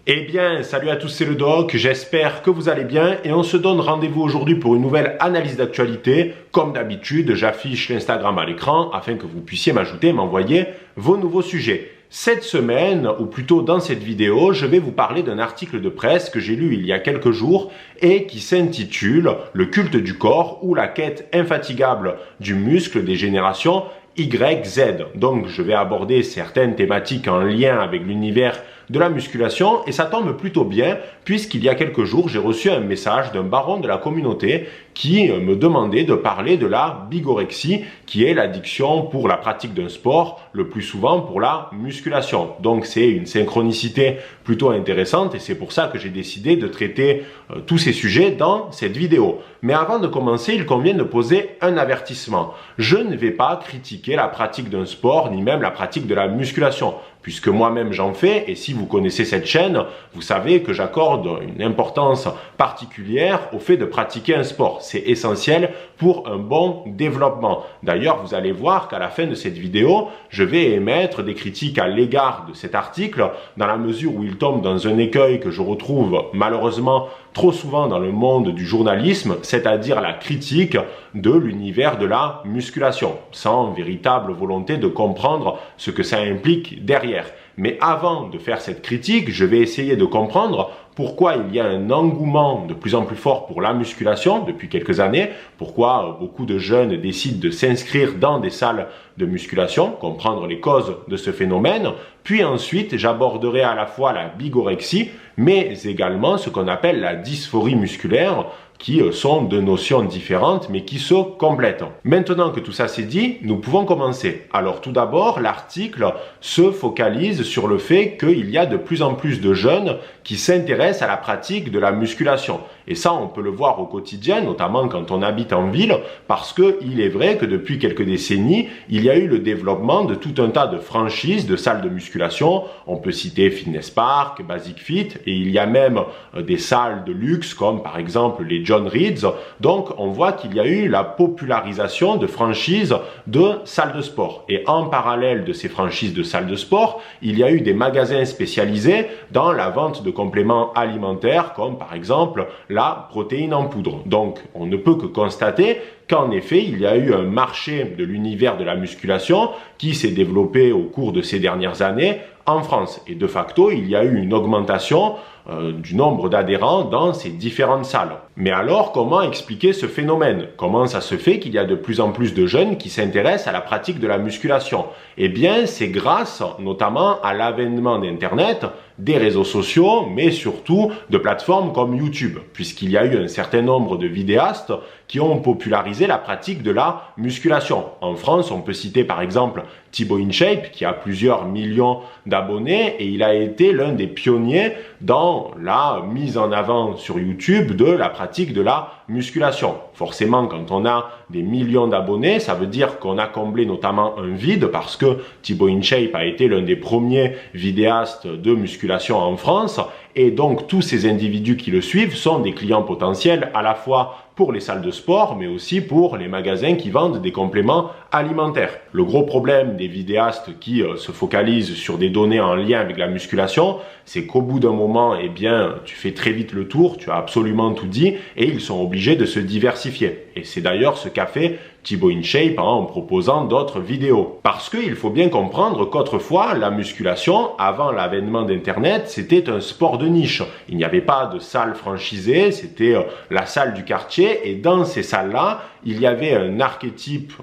Eh bien, salut à tous, c'est le Doc, j'espère que vous allez bien et on se donne rendez-vous aujourd'hui pour une nouvelle analyse d'actualité. Comme d'habitude, j'affiche l'Instagram à l'écran afin que vous puissiez m'ajouter et m'envoyer vos nouveaux sujets. Cette semaine, ou plutôt dans cette vidéo, je vais vous parler d'un article de presse que j'ai lu il y a quelques jours et qui s'intitule « Le culte du corps ou la quête infatigable du muscle des générations YZ ». Donc, je vais aborder certaines thématiques en lien avec l'univers de la musculation et ça tombe plutôt bien puisqu'il y a quelques jours, j'ai reçu un message d'un baron de la communauté qui me demandait de parler de la bigorexie qui est l'addiction pour la pratique d'un sport, le plus souvent pour la musculation. Donc c'est une synchronicité plutôt intéressante et c'est pour ça que j'ai décidé de traiter tous ces sujets dans cette vidéo. Mais avant de commencer, il convient de poser un avertissement. Je ne vais pas critiquer la pratique d'un sport ni même la pratique de la musculation, puisque moi-même j'en fais et si vous connaissez cette chaîne, vous savez que j'accorde une importance particulière au fait de pratiquer un sport. C'est essentiel pour un bon développement. D'ailleurs, vous allez voir qu'à la fin de cette vidéo, je vais émettre des critiques à l'égard de cet article dans la mesure où il tombe dans un écueil que je retrouve malheureusement trop souvent dans le monde du journalisme, c'est-à-dire la critique de l'univers de la musculation, sans véritable volonté de comprendre ce que ça implique derrière. Mais avant de faire cette critique, je vais essayer de comprendre pourquoi il y a un engouement de plus en plus fort pour la musculation depuis quelques années, pourquoi beaucoup de jeunes décident de s'inscrire dans des salles de musculation, comprendre les causes de ce phénomène, puis ensuite j'aborderai à la fois la bigorexie, mais également ce qu'on appelle la dysphorie musculaire, qui sont deux notions différentes mais qui se complètent. Maintenant que tout ça c'est dit, nous pouvons commencer. Alors tout d'abord, l'article se focalise sur le fait qu'il y a de plus en plus de jeunes qui s'intéressent à la pratique de la musculation. Et ça, on peut le voir au quotidien, notamment quand on habite en ville, parce qu'il est vrai que depuis quelques décennies, il y a eu le développement de tout un tas de franchises, de salles de musculation. On peut citer Fitness Park, Basic Fit, et il y a même des salles de luxe comme par exemple les John Reeds. Donc, on voit qu'il y a eu la popularisation de franchises de salles de sport. Et en parallèle de ces franchises de salles de sport, il y a eu des magasins spécialisés dans la vente de compléments alimentaires comme par exemple la protéine en poudre. Donc, on ne peut que constater qu'en effet, il y a eu un marché de l'univers de la musculation qui s'est développé au cours de ces dernières années en France. Et de facto, il y a eu une augmentation du nombre d'adhérents dans ces différentes salles. Mais alors, comment expliquer ce phénomène? Comment ça se fait qu'il y a de plus en plus de jeunes qui s'intéressent à la pratique de la musculation? Eh bien, c'est grâce notamment à l'avènement d'Internet, des réseaux sociaux, mais surtout de plateformes comme YouTube, puisqu'il y a eu un certain nombre de vidéastes qui ont popularisé la pratique de la musculation. En France, on peut citer par exemple Thibaut InShape, qui a plusieurs millions d'abonnés, et il a été l'un des pionniers dans la mise en avant sur YouTube de la pratique de la musculation. Forcément, quand on a des millions d'abonnés, ça veut dire qu'on a comblé notamment un vide parce que Thibaut InShape a été l'un des premiers vidéastes de musculation en France et donc tous ces individus qui le suivent sont des clients potentiels à la fois pour les salles de sport mais aussi pour les magasins qui vendent des compléments alimentaires. Le gros problème des vidéastes qui se focalisent sur des données en lien avec la musculation, c'est qu'au bout d'un moment, eh bien, tu fais très vite le tour, tu as absolument tout dit et ils sont obligés de se diversifier. Et c'est d'ailleurs ce qu'a fait Thibaut InShape en proposant d'autres vidéos. Parce qu'il faut bien comprendre qu'autrefois, la musculation, avant l'avènement d'Internet, c'était un sport de niche. Il n'y avait pas de salle franchisée, c'était la salle du quartier et dans ces salles-là, il y avait un archétype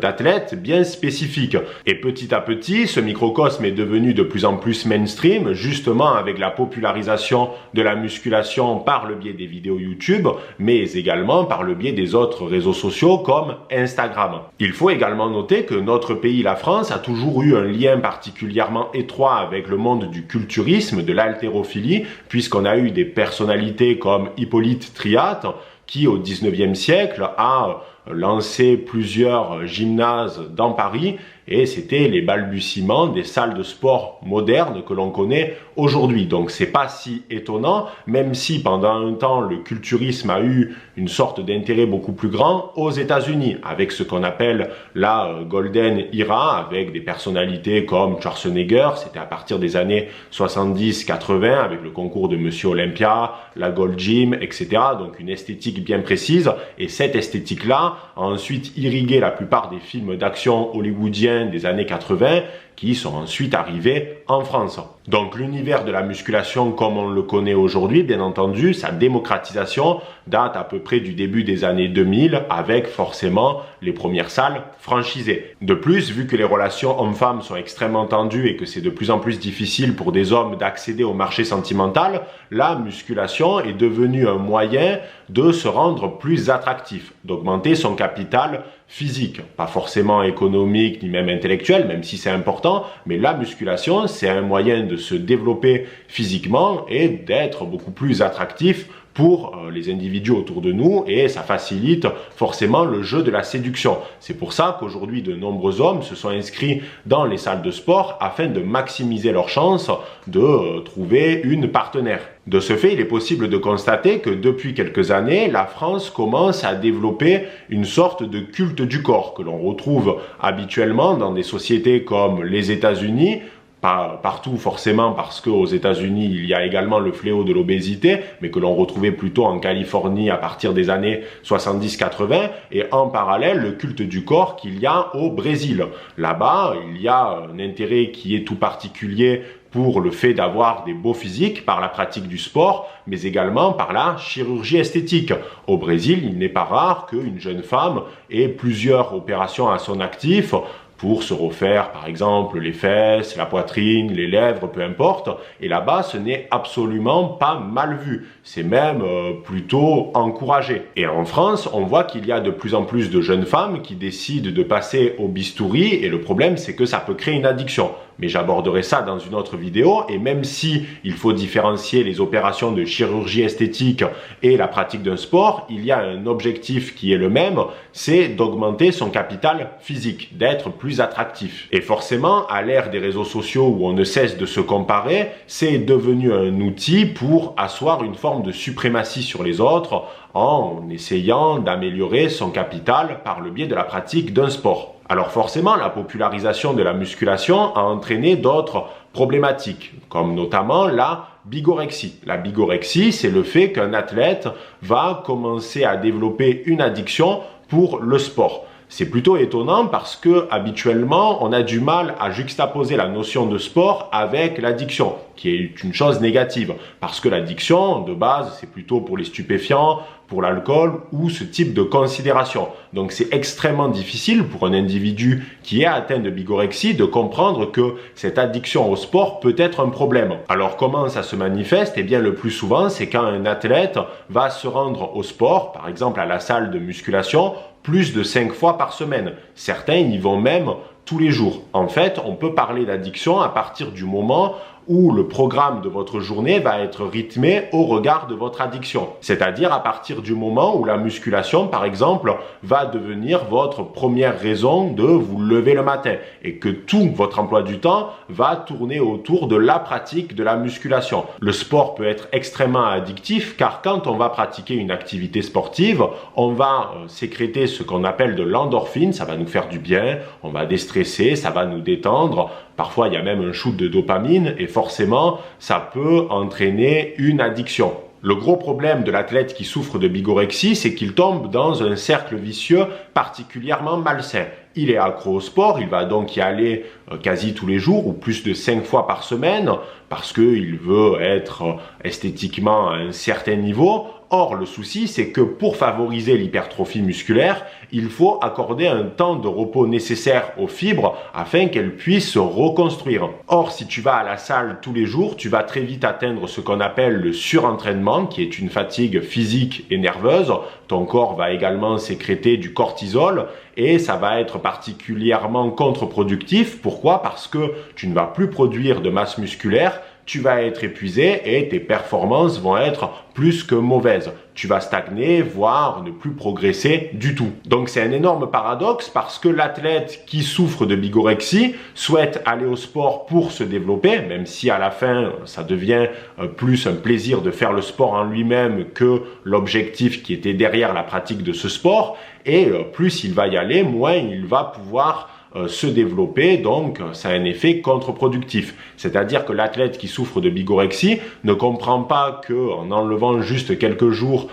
d'athlète bien spécifique. Et petit à petit, ce microcosme est devenu de plus en plus mainstream, justement avec la popularisation de la musculation par le biais des vidéos YouTube, mais également par le biais des autres réseaux sociaux comme Instagram. Il faut également noter que notre pays, la France, a toujours eu un lien particulièrement étroit avec le monde du culturisme, de l'haltérophilie, puisqu'on a eu des personnalités comme Hippolyte Triat, qui au 19e siècle a lancé plusieurs gymnases dans Paris et c'était les balbutiements des salles de sport modernes que l'on connaît aujourd'hui. Donc c'est pas si étonnant, même si pendant un temps le culturisme a eu une sorte d'intérêt beaucoup plus grand aux États-Unis, avec ce qu'on appelle la Golden Era, avec des personnalités comme Schwarzenegger, c'était à partir des années 70-80, avec le concours de Monsieur Olympia, la Gold Gym, etc. Donc une esthétique bien précise, et cette esthétique-là a ensuite irrigué la plupart des films d'action hollywoodiens des années 80, qui sont ensuite arrivés en France. Donc l'univers de la musculation comme on le connaît aujourd'hui, bien entendu, sa démocratisation date à peu près du début des années 2000 avec forcément les premières salles franchisées. De plus, vu que les relations hommes-femmes sont extrêmement tendues et que c'est de plus en plus difficile pour des hommes d'accéder au marché sentimental, la musculation est devenue un moyen de se rendre plus attractif, d'augmenter son capital physique, pas forcément économique ni même intellectuel, même si c'est important, mais la musculation, c'est un moyen de se développer physiquement et d'être beaucoup plus attractif pour les individus autour de nous, et ça facilite forcément le jeu de la séduction. C'est pour ça qu'aujourd'hui de nombreux hommes se sont inscrits dans les salles de sport afin de maximiser leurs chances de trouver une partenaire. De ce fait, il est possible de constater que depuis quelques années, la France commence à développer une sorte de culte du corps que l'on retrouve habituellement dans des sociétés comme les États-Unis, pas partout forcément parce qu'aux États-Unis il y a également le fléau de l'obésité, mais que l'on retrouvait plutôt en Californie à partir des années 70-80, et en parallèle le culte du corps qu'il y a au Brésil. Là-bas, il y a un intérêt qui est tout particulier pour le fait d'avoir des beaux physiques par la pratique du sport, mais également par la chirurgie esthétique. Au Brésil, il n'est pas rare qu'une jeune femme ait plusieurs opérations à son actif pour se refaire par exemple les fesses, la poitrine, les lèvres, peu importe. Et là-bas, ce n'est absolument pas mal vu. C'est même plutôt encouragé. Et en France, on voit qu'il y a de plus en plus de jeunes femmes qui décident de passer au bistouri, et le problème, c'est que ça peut créer une addiction. Mais j'aborderai ça dans une autre vidéo, et même si il faut différencier les opérations de chirurgie esthétique et la pratique d'un sport, il y a un objectif qui est le même, c'est d'augmenter son capital physique, d'être plus attractif. Et forcément, à l'ère des réseaux sociaux où on ne cesse de se comparer, c'est devenu un outil pour asseoir une forme de suprématie sur les autres en essayant d'améliorer son capital par le biais de la pratique d'un sport. Alors forcément, la popularisation de la musculation a entraîné d'autres problématiques, comme notamment la bigorexie. La bigorexie, c'est le fait qu'un athlète va commencer à développer une addiction pour le sport. C'est plutôt étonnant parce que habituellement, on a du mal à juxtaposer la notion de sport avec l'addiction, qui est une chose négative. Parce que l'addiction, de base, c'est plutôt pour les stupéfiants, pour l'alcool ou ce type de considération. Donc c'est extrêmement difficile pour un individu qui est atteint de bigorexie de comprendre que cette addiction au sport peut être un problème. Alors comment ça se manifeste? Eh bien le plus souvent, c'est quand un athlète va se rendre au sport, par exemple à la salle de musculation, plus de 5 fois par semaine. Certains y vont même tous les jours. En fait, on peut parler d'addiction à partir du moment où le programme de votre journée va être rythmé au regard de votre addiction. C'est-à-dire à partir du moment où la musculation, par exemple, va devenir votre première raison de vous lever le matin et que tout votre emploi du temps va tourner autour de la pratique de la musculation. Le sport peut être extrêmement addictif car quand on va pratiquer une activité sportive, on va sécréter ce qu'on appelle de l'endorphine, ça va nous faire du bien, on va déstresser, ça va nous détendre. Parfois, il y a même un shoot de dopamine et forcément, ça peut entraîner une addiction. Le gros problème de l'athlète qui souffre de bigorexie, c'est qu'il tombe dans un cercle vicieux particulièrement malsain. Il est accro au sport, il va donc y aller quasi tous les jours ou plus de 5 fois par semaine parce qu'il veut être esthétiquement à un certain niveau. Or, le souci, c'est que pour favoriser l'hypertrophie musculaire, il faut accorder un temps de repos nécessaire aux fibres afin qu'elles puissent se reconstruire. Or, si tu vas à la salle tous les jours, tu vas très vite atteindre ce qu'on appelle le surentraînement, qui est une fatigue physique et nerveuse. Ton corps va également sécréter du cortisol et ça va être particulièrement contre-productif. Pourquoi? Parce que tu ne vas plus produire de masse musculaire, tu vas être épuisé et tes performances vont être plus que mauvaises. Tu vas stagner, voire ne plus progresser du tout. Donc c'est un énorme paradoxe parce que l'athlète qui souffre de bigorexie souhaite aller au sport pour se développer, même si à la fin ça devient plus un plaisir de faire le sport en lui-même que l'objectif qui était derrière la pratique de ce sport. Et plus il va y aller, moins il va pouvoir se développer, donc ça a un effet contre-productif. C'est-à-dire que l'athlète qui souffre de bigorexie ne comprend pas qu'en enlevant juste quelques jours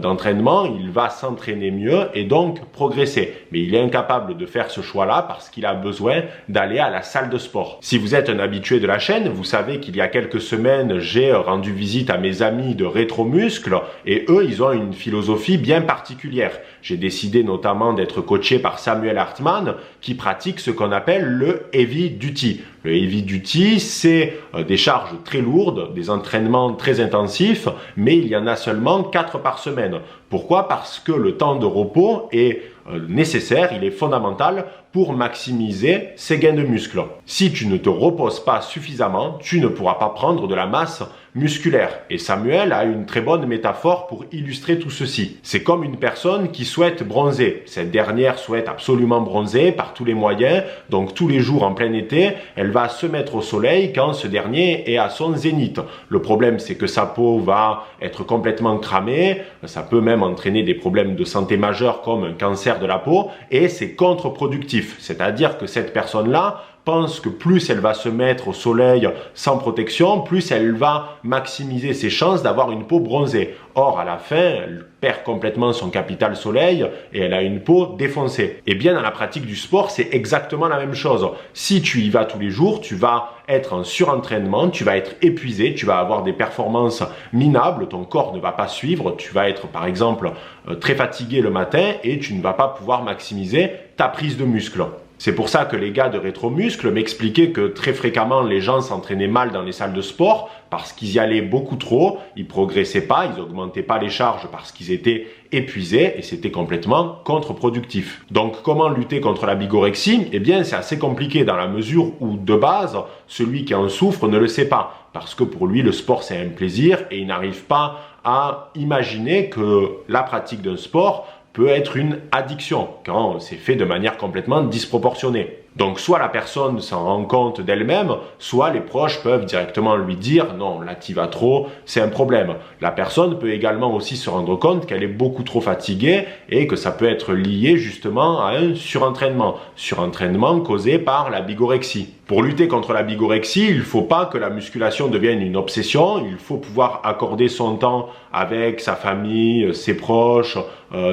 d'entraînement, il va s'entraîner mieux et donc progresser. Mais il est incapable de faire ce choix-là parce qu'il a besoin d'aller à la salle de sport. Si vous êtes un habitué de la chaîne, vous savez qu'il y a quelques semaines, j'ai rendu visite à mes amis de Rétromuscle et eux, ils ont une philosophie bien particulière. J'ai décidé notamment d'être coaché par Samuel Hartmann qui pratique ce qu'on appelle le heavy duty. Le heavy duty, c'est des charges très lourdes, des entraînements très intensifs, mais il y en a seulement 4 par semaine. Pourquoi? Parce que le temps de repos est nécessaire, il est fondamental pour maximiser ses gains de muscles. Si tu ne te reposes pas suffisamment, tu ne pourras pas prendre de la masse musculaire. Et Samuel a une très bonne métaphore pour illustrer tout ceci. C'est comme une personne qui souhaite bronzer. Cette dernière souhaite absolument bronzer par tous les moyens, donc tous les jours en plein été, elle va se mettre au soleil quand ce dernier est à son zénith. Le problème, c'est que sa peau va être complètement cramée, ça peut même entraîner des problèmes de santé majeurs comme un cancer de la peau, et c'est contre-productif. C'est-à-dire que cette personne-là pense que plus elle va se mettre au soleil sans protection, plus elle va maximiser ses chances d'avoir une peau bronzée. Or, à la fin, elle perd complètement son capital soleil et elle a une peau défoncée. Et bien, dans la pratique du sport, c'est exactement la même chose. Si tu y vas tous les jours, tu vas être en surentraînement, tu vas être épuisé, tu vas avoir des performances minables, ton corps ne va pas suivre, tu vas être par exemple très fatigué le matin et tu ne vas pas pouvoir maximiser ta prise de muscle. C'est pour ça que les gars de Rétromuscle m'expliquaient que très fréquemment les gens s'entraînaient mal dans les salles de sport parce qu'ils y allaient beaucoup trop, ils progressaient pas, ils augmentaient pas les charges parce qu'ils étaient épuisés et c'était complètement contre-productif. Donc comment lutter contre la bigorexie? Eh bien c'est assez compliqué dans la mesure où de base, celui qui en souffre ne le sait pas parce que pour lui le sport c'est un plaisir et il n'arrive pas à imaginer que la pratique d'un sport peut être une addiction quand c'est fait de manière complètement disproportionnée. Donc soit la personne s'en rend compte d'elle-même, soit les proches peuvent directement lui dire « non, là t'y vas trop, c'est un problème ». La personne peut également aussi se rendre compte qu'elle est beaucoup trop fatiguée et que ça peut être lié justement à un surentraînement. Surentraînement causé par la bigorexie. Pour lutter contre la bigorexie, il ne faut pas que la musculation devienne une obsession, il faut pouvoir accorder son temps avec sa famille, ses proches,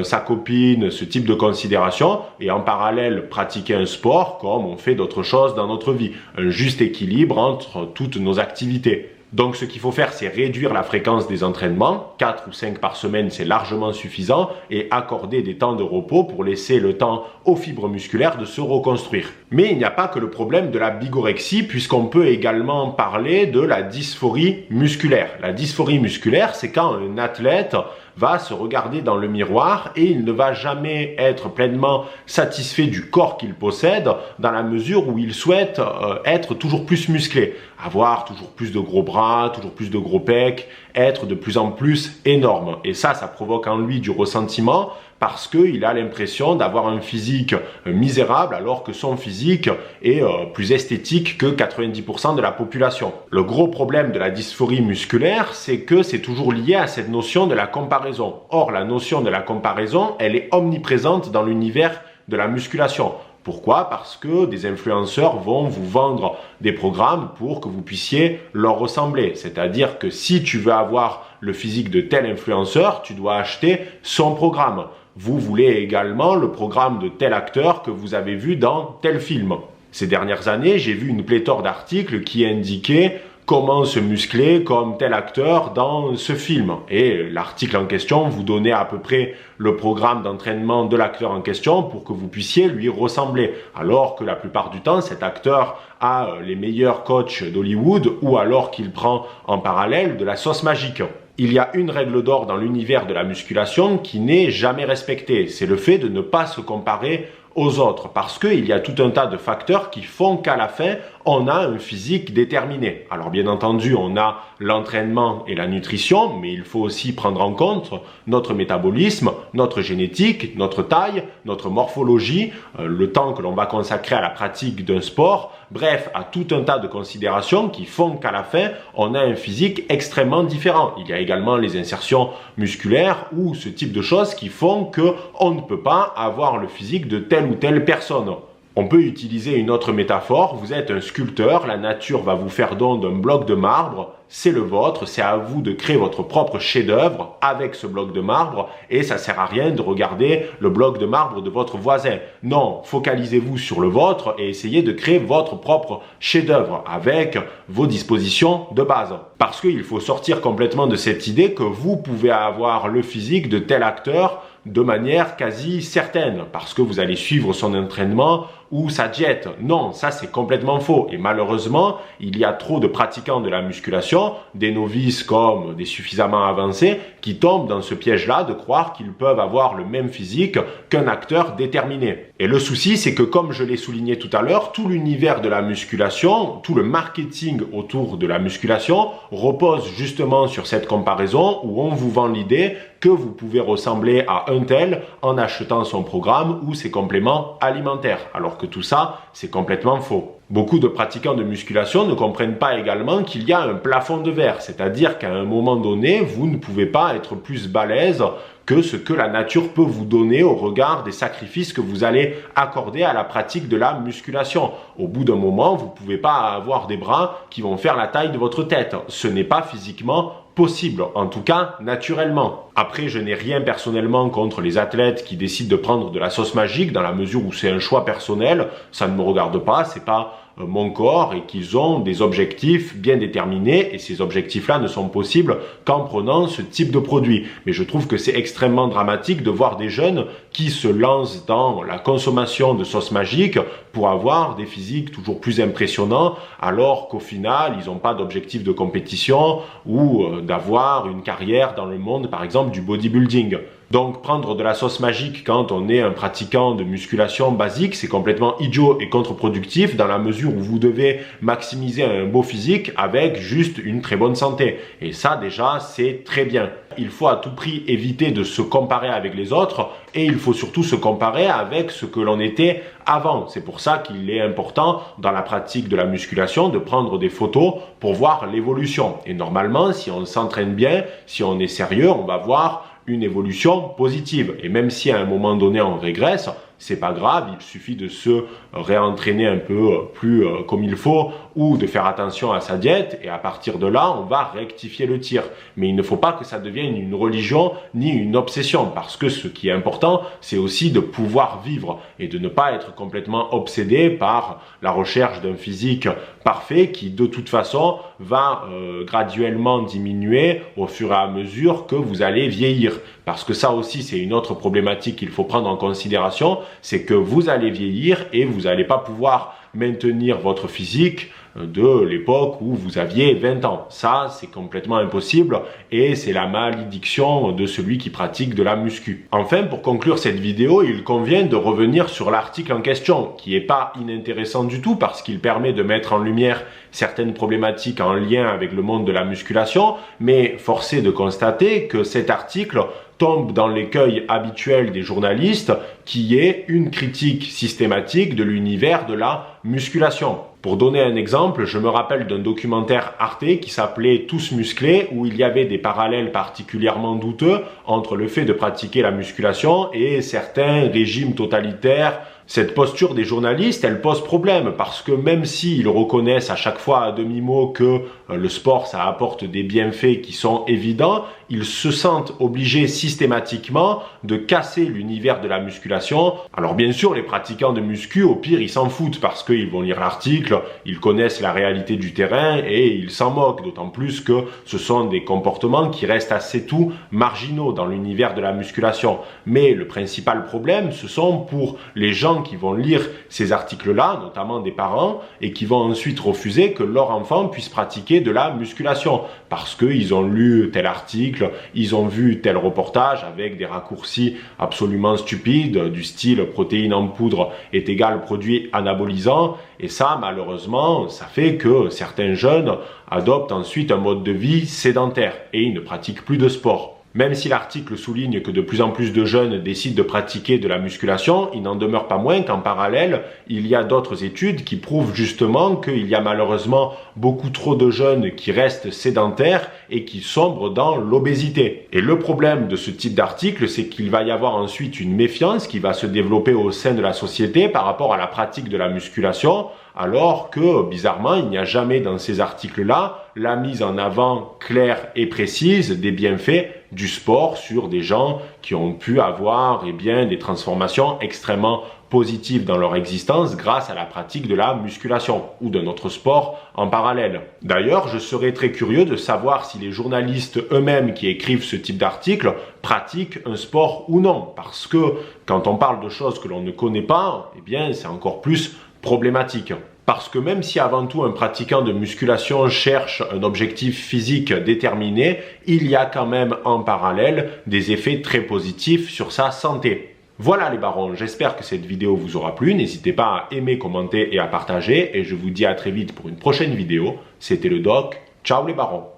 sa copine, ce type de considération et en parallèle pratiquer un sport comme on fait d'autres choses dans notre vie. Un juste équilibre entre toutes nos activités. Donc ce qu'il faut faire, c'est réduire la fréquence des entraînements, 4 ou 5 par semaine, c'est largement suffisant, et accorder des temps de repos pour laisser le temps aux fibres musculaires de se reconstruire. Mais il n'y a pas que le problème de la bigorexie, puisqu'on peut également parler de la dysphorie musculaire. La dysphorie musculaire, c'est quand un athlète va se regarder dans le miroir et il ne va jamais être pleinement satisfait du corps qu'il possède dans la mesure où il souhaite être toujours plus musclé, avoir toujours plus de gros bras, toujours plus de gros pecs, être de plus en plus énorme. Et ça provoque en lui du ressentiment parce qu'il a l'impression d'avoir un physique misérable alors que son physique est plus esthétique que 90% de la population. Le gros problème de la dysphorie musculaire, c'est que c'est toujours lié à cette notion de la comparaison. Or, la notion de la comparaison, elle est omniprésente dans l'univers de la musculation. Pourquoi? Parce que des influenceurs vont vous vendre des programmes pour que vous puissiez leur ressembler. C'est-à-dire que si tu veux avoir le physique de tel influenceur, tu dois acheter son programme. Vous voulez également le programme de tel acteur que vous avez vu dans tel film. Ces dernières années, j'ai vu une pléthore d'articles qui indiquaient comment se muscler comme tel acteur dans ce film. Et l'article en question vous donnait à peu près le programme d'entraînement de l'acteur en question pour que vous puissiez lui ressembler. Alors que la plupart du temps, cet acteur a les meilleurs coachs d'Hollywood ou alors qu'il prend en parallèle de la sauce magique. Il y a une règle d'or dans l'univers de la musculation qui n'est jamais respectée. C'est le fait de ne pas se comparer aux autres parce qu'il y a tout un tas de facteurs qui font qu'à la fin, on a un physique déterminé. Alors bien entendu, on a l'entraînement et la nutrition, mais il faut aussi prendre en compte notre métabolisme, notre génétique, notre taille, notre morphologie, le temps que l'on va consacrer à la pratique d'un sport, bref, à tout un tas de considérations qui font qu'à la fin, on a un physique extrêmement différent. Il y a également les insertions musculaires ou ce type de choses qui font qu'on ne peut pas avoir le physique de telle ou telle personne. On peut utiliser une autre métaphore, vous êtes un sculpteur, la nature va vous faire don d'un bloc de marbre, c'est le vôtre, c'est à vous de créer votre propre chef-d'œuvre avec ce bloc de marbre et ça sert à rien de regarder le bloc de marbre de votre voisin. Non, focalisez-vous sur le vôtre et essayez de créer votre propre chef-d'œuvre avec vos dispositions de base. Parce qu'il faut sortir complètement de cette idée que vous pouvez avoir le physique de tel acteur de manière quasi certaine, parce que vous allez suivre son entraînement ou sa diète. Non, ça c'est complètement faux. Et malheureusement, il y a trop de pratiquants de la musculation, des novices comme des suffisamment avancés, qui tombent dans ce piège-là de croire qu'ils peuvent avoir le même physique qu'un acteur déterminé. Et le souci, c'est que comme je l'ai souligné tout à l'heure, tout l'univers de la musculation, tout le marketing autour de la musculation repose justement sur cette comparaison où on vous vend l'idée que vous pouvez ressembler à un tel en achetant son programme ou ses compléments alimentaires. Alors que tout ça, c'est complètement faux. Beaucoup de pratiquants de musculation ne comprennent pas également qu'il y a un plafond de verre, c'est-à-dire qu'à un moment donné, vous ne pouvez pas être plus balèze que ce que la nature peut vous donner au regard des sacrifices que vous allez accorder à la pratique de la musculation. Au bout d'un moment, vous ne pouvez pas avoir des bras qui vont faire la taille de votre tête. Ce n'est pas physiquement possible, en tout cas naturellement. Après, je n'ai rien personnellement contre les athlètes qui décident de prendre de la sauce magique dans la mesure où c'est un choix personnel, ça ne me regarde pas, c'est pas mon corps et qu'ils ont des objectifs bien déterminés et ces objectifs-là ne sont possibles qu'en prenant ce type de produit. Mais je trouve que c'est extrêmement dramatique de voir des jeunes qui se lancent dans la consommation de sauce magique pour avoir des physiques toujours plus impressionnants alors qu'au final, ils n'ont pas d'objectif de compétition ou d'avoir une carrière dans le monde, par exemple, du bodybuilding. Donc prendre de la sauce magique quand on est un pratiquant de musculation basique, c'est complètement idiot et contre-productif dans la mesure où vous devez maximiser un beau physique avec juste une très bonne santé. Et ça déjà, c'est très bien. Il faut à tout prix éviter de se comparer avec les autres et il faut surtout se comparer avec ce que l'on était avant. C'est pour ça qu'il est important dans la pratique de la musculation de prendre des photos pour voir l'évolution. Et normalement, si on s'entraîne bien, si on est sérieux, on va voir une évolution positive. Et même si à un moment donné on régresse, c'est pas grave, il suffit de se réentraîner un peu plus comme il faut ou de faire attention à sa diète et à partir de là, on va rectifier le tir. Mais il ne faut pas que ça devienne une religion ni une obsession parce que ce qui est important, c'est aussi de pouvoir vivre et de ne pas être complètement obsédé par la recherche d'un physique parfait qui de toute façon va graduellement diminuer au fur et à mesure que vous allez vieillir. Parce que ça aussi, c'est une autre problématique qu'il faut prendre en considération, c'est que vous allez vieillir et vous n'allez pas pouvoir maintenir votre physique de l'époque où vous aviez 20 ans. Ça, c'est complètement impossible et c'est la malédiction de celui qui pratique de la muscu. Enfin, pour conclure cette vidéo, il convient de revenir sur l'article en question, qui n'est pas inintéressant du tout parce qu'il permet de mettre en lumière certaines problématiques en lien avec le monde de la musculation, mais force est de constater que cet article tombe dans l'écueil habituel des journalistes qui est une critique systématique de l'univers de la musculation. Pour donner un exemple, je me rappelle d'un documentaire Arte qui s'appelait Tous musclés où il y avait des parallèles particulièrement douteux entre le fait de pratiquer la musculation et certains régimes totalitaires. Cette posture des journalistes, elle pose problème parce que même s'ils reconnaissent à chaque fois à demi-mot que le sport, ça apporte des bienfaits qui sont évidents, ils se sentent obligés systématiquement de casser l'univers de la musculation. Alors bien sûr, les pratiquants de muscu, au pire, ils s'en foutent parce qu'ils vont lire l'article, ils connaissent la réalité du terrain et ils s'en moquent, d'autant plus que ce sont des comportements qui restent assez tout marginaux dans l'univers de la musculation. Mais le principal problème, ce sont pour les gens qui vont lire ces articles-là, notamment des parents, et qui vont ensuite refuser que leur enfant puisse pratiquer de la musculation parce qu'ils ont lu tel article, ils ont vu tel reportage avec des raccourcis absolument stupides du style protéines en poudre est égal produit anabolisant, et ça malheureusement ça fait que certains jeunes adoptent ensuite un mode de vie sédentaire et ils ne pratiquent plus de sport. Même si l'article souligne que de plus en plus de jeunes décident de pratiquer de la musculation, il n'en demeure pas moins qu'en parallèle, il y a d'autres études qui prouvent justement qu'il y a malheureusement beaucoup trop de jeunes qui restent sédentaires et qui sombrent dans l'obésité. Et le problème de ce type d'article, c'est qu'il va y avoir ensuite une méfiance qui va se développer au sein de la société par rapport à la pratique de la musculation, alors que, bizarrement, il n'y a jamais dans ces articles-là la mise en avant claire et précise des bienfaits du sport sur des gens qui ont pu avoir des transformations extrêmement positives dans leur existence grâce à la pratique de la musculation ou d'un autre sport en parallèle. D'ailleurs, je serais très curieux de savoir si les journalistes eux-mêmes qui écrivent ce type d'article pratiquent un sport ou non, parce que quand on parle de choses que l'on ne connaît pas, c'est encore plus problématique. Parce que même si avant tout un pratiquant de musculation cherche un objectif physique déterminé, il y a quand même en parallèle des effets très positifs sur sa santé. Voilà les barons, j'espère que cette vidéo vous aura plu. N'hésitez pas à aimer, commenter et à partager. Et je vous dis à très vite pour une prochaine vidéo. C'était le Doc. Ciao les barons.